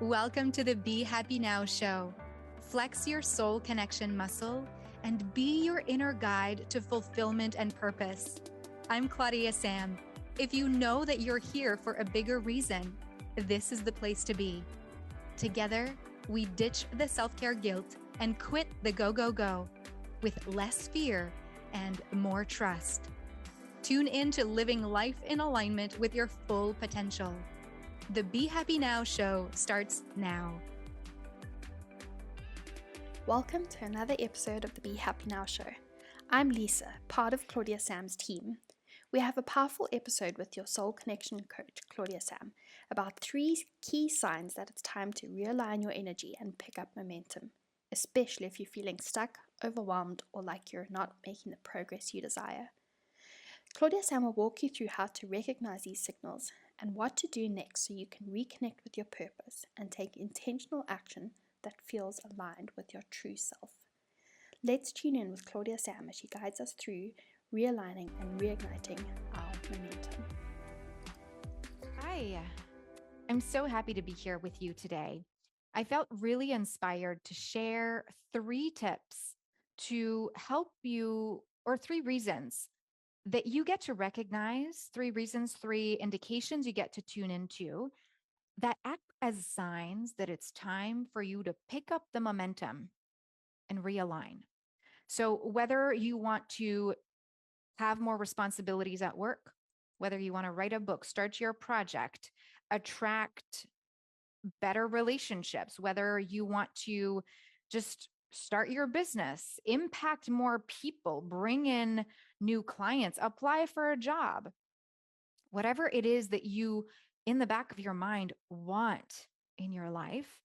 Welcome to the Be Happy Now show. Flex your soul connection muscle and be your inner guide to fulfillment and purpose. I'm Claudia-Sam. If you know that you're here for a bigger reason, this is the place to be. Together, we ditch the self-care guilt and quit the go with less fear and more trust. Tune in to living life in alignment with your full potential. The Be Happy Now show starts now. Welcome to another episode of the Be Happy Now show. I'm Lisa, part of Claudia-Sam's team. We have a powerful episode with your soul connection coach, Claudia-Sam, about 3 key signs that it's time to realign your energy and pick up momentum, especially if you're feeling stuck, overwhelmed, or like you're not making the progress you desire. Claudia-Sam will walk you through how to recognize these signals and what to do next so you can reconnect with your purpose and take intentional action that feels aligned with your true self. Let's tune in with Claudia-Sam as she guides us through realigning and reigniting our momentum. Hi, I'm so happy to be here with you today. I felt really inspired to share 3 tips to help you, or 3 reasons that you get to recognize, 3 reasons, 3 indications you get to tune into that act as signs that it's time for you to pick up the momentum and realign. So whether you want to have more responsibilities at work, whether you want to write a book, start your project, attract better relationships, whether you want to just start your business, impact more people, bring in new clients, apply for a job, whatever it is that you in the back of your mind want in your life,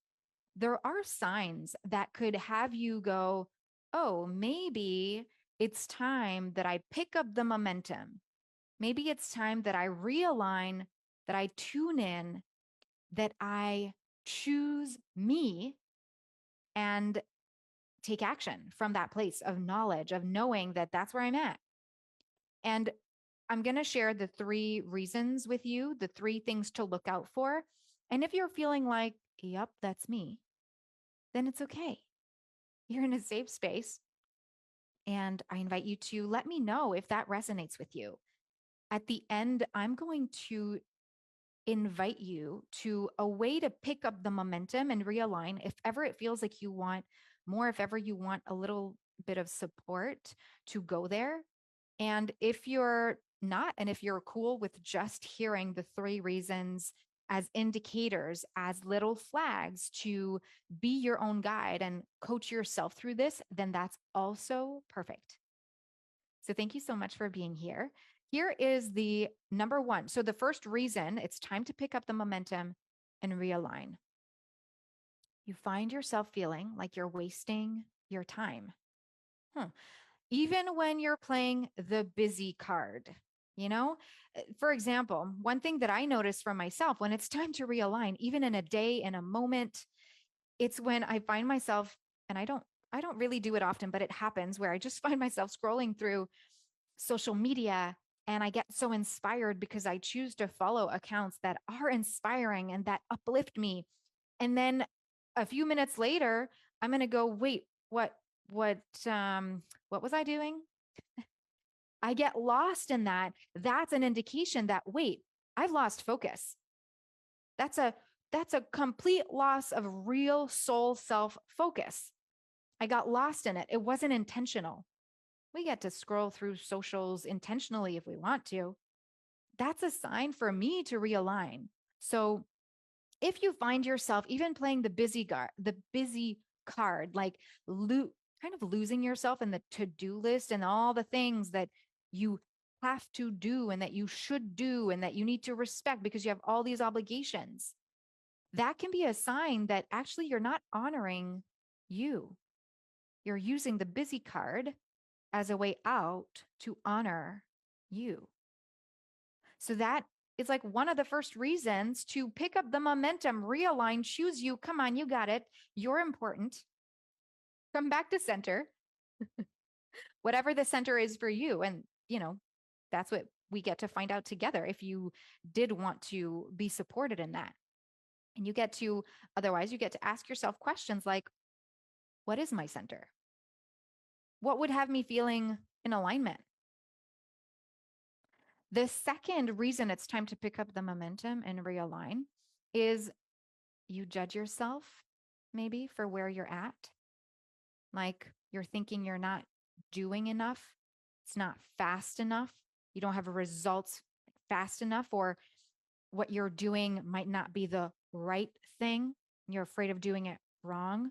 there are signs that could have you go, oh, maybe it's time that I pick up the momentum. Maybe it's time that I realign, that I tune in, that I choose me and take action from that place of knowledge, of knowing that that's where I'm at. And I'm going to share the 3 reasons with you, the 3 things to look out for. And if you're feeling like, yep, that's me, then it's okay. You're in a safe space. And I invite you to let me know if that resonates with you. At the end, I'm going to invite you to a way to pick up the momentum and realign if ever it feels like you want more, if ever you want a little bit of support to go there. And if you're not, and if you're cool with just hearing the 3 reasons as indicators, as little flags to be your own guide and coach yourself through this, then that's also perfect. So thank you so much for being here. Here is the number 1. So the first reason it's time to pick up the momentum and realign. You find yourself feeling like you're wasting your time. Even when you're playing the busy card, for example, one thing that I notice for myself when it's time to realign, even in a day, in a moment, it's when I find myself, and I don't really do it often, but it happens where I just find myself scrolling through social media and I get so inspired because I choose to follow accounts that are inspiring and that uplift me. And then a few minutes later, I'm going to go, wait, what was I doing? I get lost in that. That's an indication that, wait, I've lost focus. That's a complete loss of real soul self focus. I got lost in it. It wasn't intentional. We get to scroll through socials intentionally if we want to. That's a sign for me to realign. So if you find yourself even playing the busy card, like kind of losing yourself in the to-do list and all the things that you have to do and that you should do and that you need to respect because you have all these obligations, that can be a sign that actually you're not honoring you. You're using the busy card as a way out to honor you. So that is like one of the first reasons to pick up the momentum, realign, choose you. Come on, you got it. You're important. Come back to center, whatever the center is for you. And, that's what we get to find out together if you did want to be supported in that. And otherwise, you get to ask yourself questions like, what is my center? What would have me feeling in alignment? The second reason it's time to pick up the momentum and realign is you judge yourself maybe for where you're at. Like you're thinking you're not doing enough. It's not fast enough. You don't have results fast enough, or what you're doing might not be the right thing. You're afraid of doing it wrong.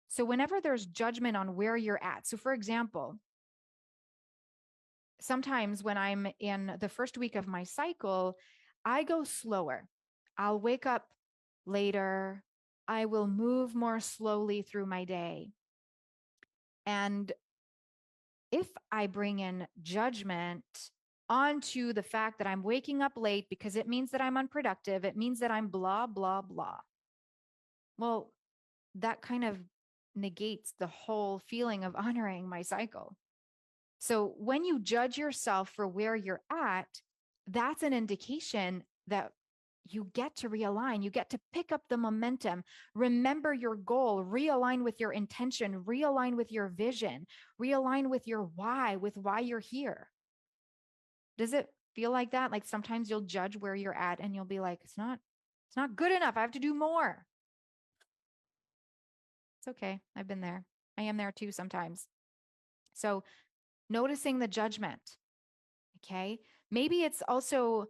So whenever there's judgment on where you're at, so for example, sometimes when I'm in the first week of my cycle, I go slower. I'll wake up later. I will move more slowly through my day. And if I bring in judgment onto the fact that I'm waking up late because it means that I'm unproductive, it means that I'm blah, blah, blah. Well, that kind of negates the whole feeling of honoring my cycle. So when you judge yourself for where you're at, that's an indication that you get to realign. You get to pick up the momentum. Remember your goal, realign with your intention, realign with your vision, realign with your why, with why you're here. Does it feel like that? Like sometimes you'll judge where you're at and you'll be like, it's not good enough. I have to do more. It's okay. I've been there. I am there too sometimes. So noticing the judgment. Okay. Maybe it's also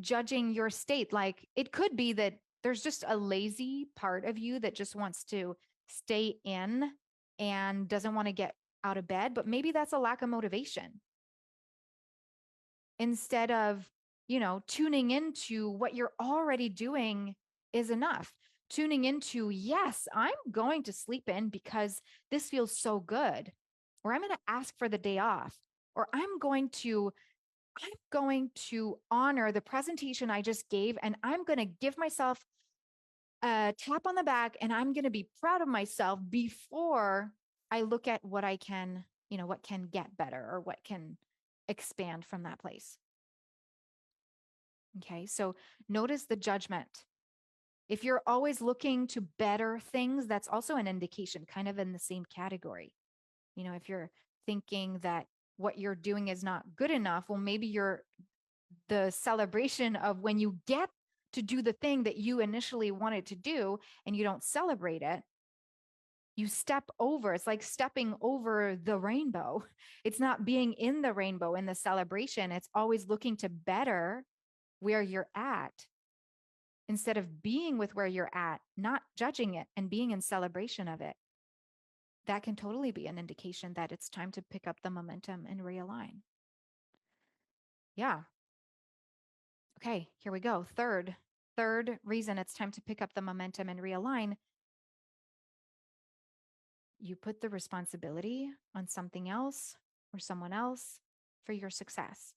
judging your state. Like it could be that there's just a lazy part of you that just wants to stay in and doesn't want to get out of bed, but maybe that's a lack of motivation. Instead of, tuning into what you're already doing is enough. Tuning into, yes, I'm going to sleep in because this feels so good, or I'm going to ask for the day off, or I'm going to honor the presentation I just gave, and I'm going to give myself a tap on the back, and I'm going to be proud of myself before I look at what I can, what can get better or what can expand from that place. Okay, so notice the judgment. If you're always looking to better things, that's also an indication, kind of in the same category. If you're thinking that what you're doing is not good enough, well, maybe the celebration of when you get to do the thing that you initially wanted to do and you don't celebrate it, you step over. It's like stepping over the rainbow. It's not being in the rainbow in the celebration. It's always looking to better where you're at instead of being with where you're at, not judging it and being in celebration of it. That can totally be an indication that it's time to pick up the momentum and realign. Yeah. Okay, here we go. Third reason it's time to pick up the momentum and realign. You put the responsibility on something else or someone else for your success.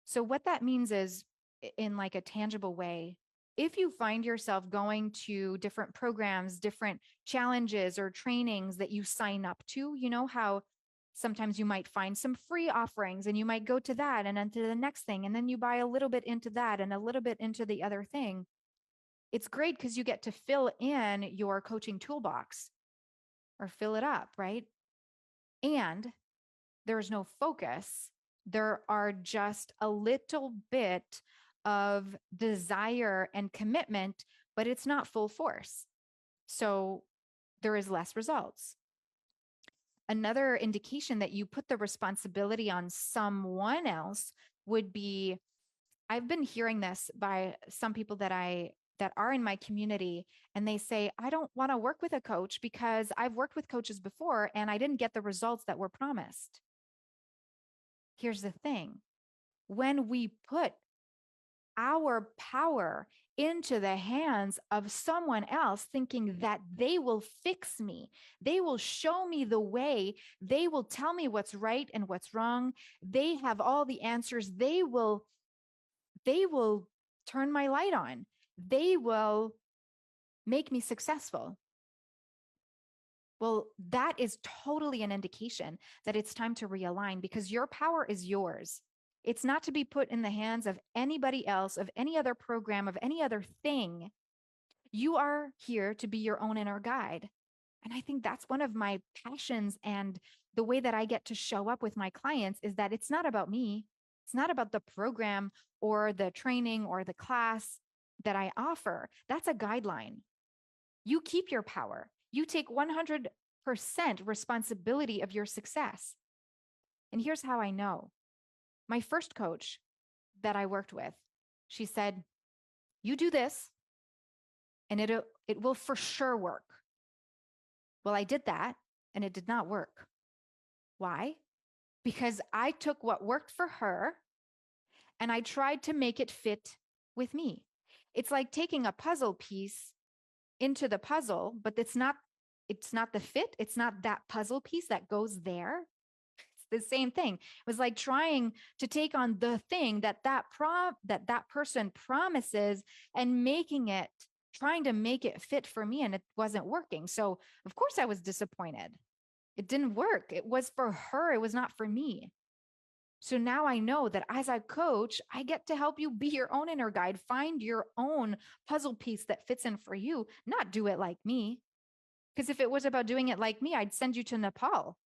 So what that means is, in like a tangible way, if you find yourself going to different programs, different challenges or trainings that you sign up to, you know how sometimes you might find some free offerings and you might go to that and then to the next thing, and then you buy a little bit into that and a little bit into the other thing. It's great because you get to fill in your coaching toolbox or fill it up, right? And there's no focus. There are just a little bit of desire and commitment, but it's not full force. So there is less results. Another indication that you put the responsibility on someone else would be, I've been hearing this by some people that are in my community, and they say, I don't want to work with a coach because I've worked with coaches before and I didn't get the results that were promised. Here's the thing. When we put our power into the hands of someone else, thinking that they will fix me, they will show me the way, they will tell me what's right and what's wrong, they have all the answers, they will turn my light on, they will make me successful. Well, that is totally an indication that it's time to realign, because your power is yours. It's not to be put in the hands of anybody else, of any other program, of any other thing. You are here to be your own inner guide. And I think that's one of my passions, and the way that I get to show up with my clients is that it's not about me. It's not about the program or the training or the class that I offer. That's a guideline. You keep your power. You take 100% responsibility of your success. And here's how I know. My first coach that I worked with, she said, you do this and it will for sure work. Well, I did that and it did not work. Why? Because I took what worked for her and I tried to make it fit with me. It's like taking a puzzle piece into the puzzle, but it's not the fit. It's not that puzzle piece that goes there. It's the same thing. It was like trying to take on the thing that person promises and trying to make it fit for me, and it wasn't working. So of course I was disappointed. It didn't work. It was for her. It was not for me. So now I know that as I coach, I get to help you be your own inner guide, find your own puzzle piece that fits in for you, not do it like me. Because if it was about doing it like me, I'd send you to Nepal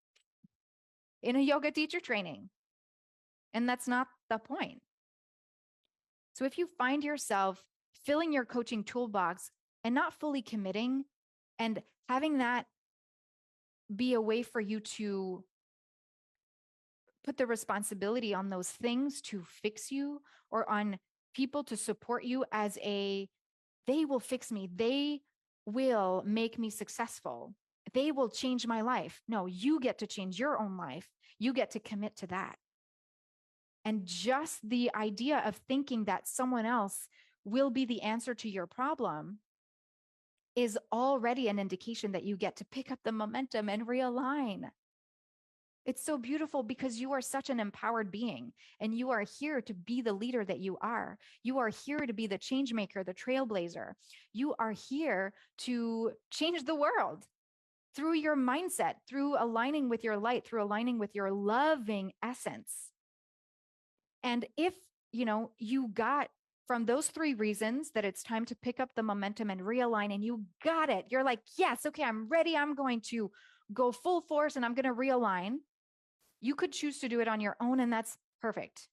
in a yoga teacher training. And that's not the point. So if you find yourself filling your coaching toolbox and not fully committing, and having that be a way for you to put the responsibility on those things to fix you, or on people to support you they will fix me, they will make me successful, they will change my life. No, you get to change your own life. You get to commit to that. And just the idea of thinking that someone else will be the answer to your problem is already an indication that you get to pick up the momentum and realign. It's so beautiful because you are such an empowered being, and you are here to be the leader that you are. You are here to be the change maker, the trailblazer. You are here to change the world through your mindset, through aligning with your light, through aligning with your loving essence. And if, you got from those 3 reasons that it's time to pick up the momentum and realign, and you got it, you're like, yes, okay, I'm ready. I'm going to go full force and I'm going to realign. You could choose to do it on your own, and that's perfect.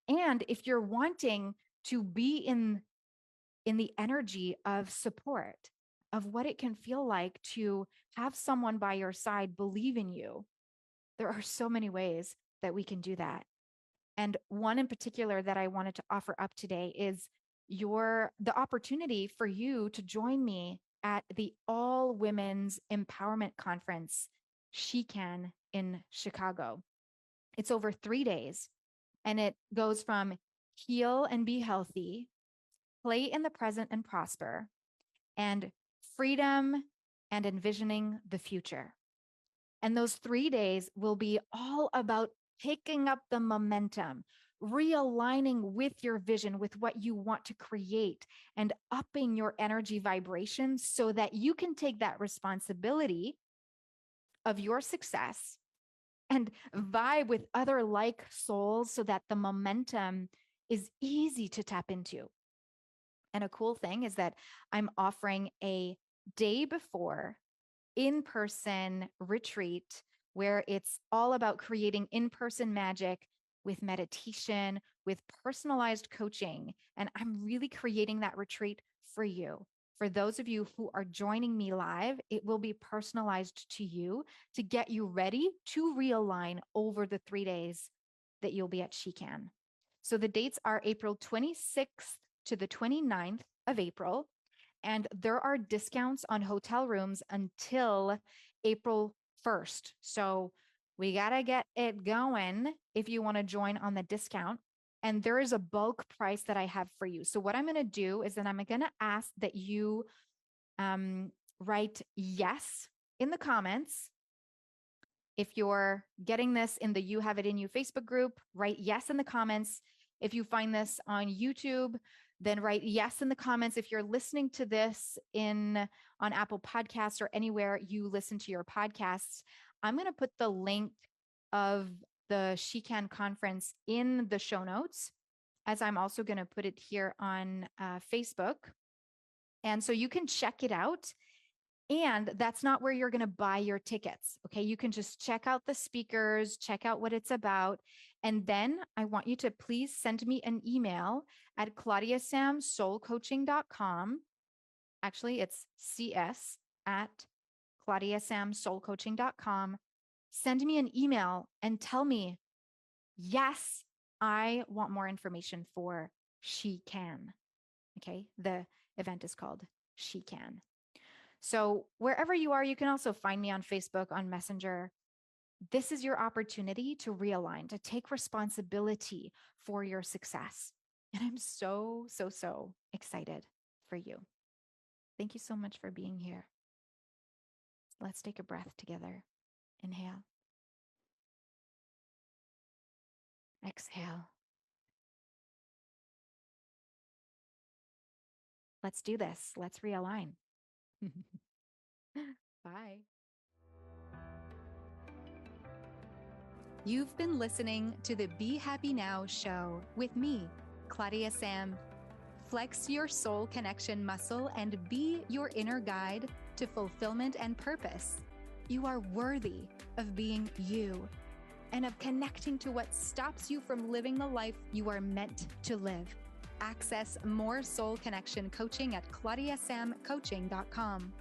And if you're wanting to be in the energy of support, of what it can feel like to have someone by your side believe in you, there are so many ways that we can do that. And one in particular that I wanted to offer up today is the opportunity for you to join me at the All Women's Empowerment Conference, She Can, in Chicago. It's over 3 days, and it goes from heal and be healthy, play in the present and prosper, and freedom and envisioning the future. And those 3 days will be all about picking up the momentum, realigning with your vision, with what you want to create, and upping your energy vibration so that you can take that responsibility of your success and vibe with other like souls so that the momentum is easy to tap into. And a cool thing is that I'm offering a day before in-person retreat where it's all about creating in-person magic with meditation, with personalized coaching. And I'm really creating that retreat for you. For those of you who are joining me live, it will be personalized to you to get you ready to realign over the 3 days that you'll be at She Can. So the dates are April 26th to the 29th of April. And there are discounts on hotel rooms until April 1st. So we got to get it going if you want to join on the discount. And there is a bulk price that I have for you. So what I'm going to do is that I'm going to ask that you write yes in the comments. If you're getting this in the You Have It In You Facebook group, write yes in the comments. If you find this on YouTube, then write yes in the comments. If you're listening to this on Apple Podcasts or anywhere you listen to your podcasts, I'm going to put the link of the She Can conference in the show notes, as I'm also going to put it here on Facebook. And so you can check it out. And that's not where you're going to buy your tickets. Okay. You can just check out the speakers, check out what it's about. And then I want you to please send me an email at claudia-sam-soulcoaching.com. Actually, it's cs@claudia-sam-soulcoaching.com. Send me an email and tell me, yes, I want more information for She Can. Okay. The event is called She Can. So wherever you are, you can also find me on Facebook, on Messenger. This is your opportunity to realign, to take responsibility for your success. And I'm so, so, so excited for you. Thank you so much for being here. Let's take a breath together. Inhale. Exhale. Let's do this. Let's realign. Bye. You've been listening to the Be Happy Now show with me, Claudia-Sam. Flex your soul connection muscle and be your inner guide to fulfillment and purpose. You are worthy of being you and of connecting to what stops you from living the life you are meant to live. Access more soul connection coaching at claudiasamcoaching.com.